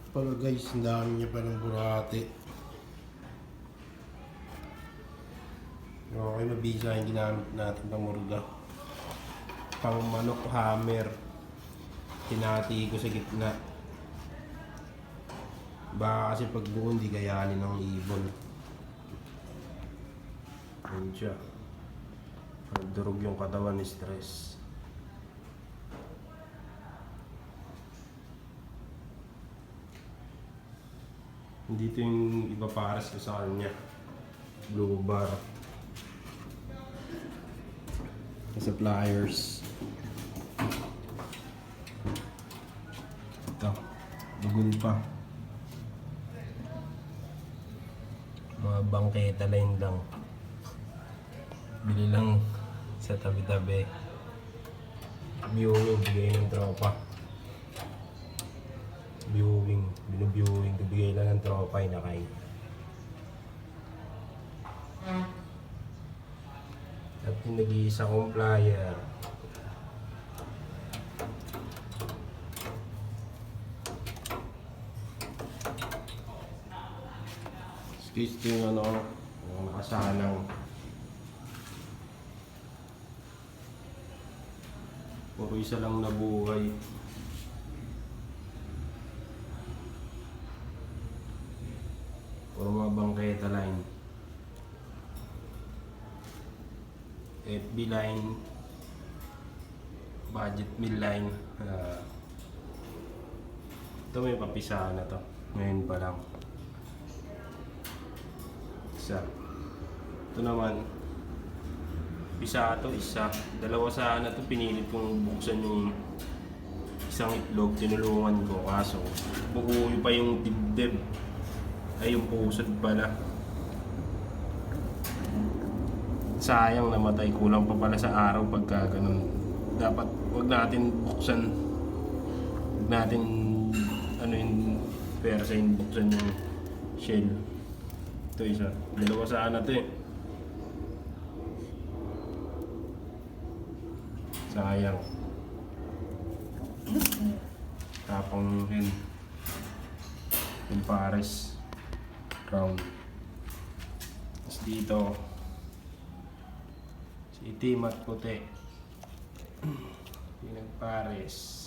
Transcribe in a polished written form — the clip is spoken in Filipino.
Pala guys, ang dami niya pa ng burate. Okay, mabisa yung ginamit natin pang murga. Pang manok hammer. Tinati ko sa gitna. Baka kasi pag buo hindi kayanin ng ibon. Ayun siya. Nagdurog yung katawan ni stress. Dito yung iba pares ko sa kanya. Blue bar. Sa pliers. Ito. Dugol pa. Mga bangketa line lang. Bili lang sa tabi-tabi. Viewing, bigay ng tropa. Binubiewing, bigay lang ng tropa, inakay. At yung nag-iisa kong plier. Excuse yung yung nakasalang. Puro isa lang nabuhay. Puro mga bangketa line. FB line. Budget mill line. Ito may papisahan na to. Ngayon pa lang. Isa. Ito naman. Isa to, isa. Dalawa sana to, pinilit kong buksan yung isang itlog, tinulungan ko, kaso buo pa yung dibdib. Ay, yung pusod pala. Sayang, namatay. Kulang pa pala sa araw pagka ganun. Dapat wag natin buksan. Wag natin persain buksan yung shell. Ito isa. Dalawa sana to eh. Sayang. Tapang hen. Yung pares. Round. Tapos dito. Si itim at puti. Yung pares.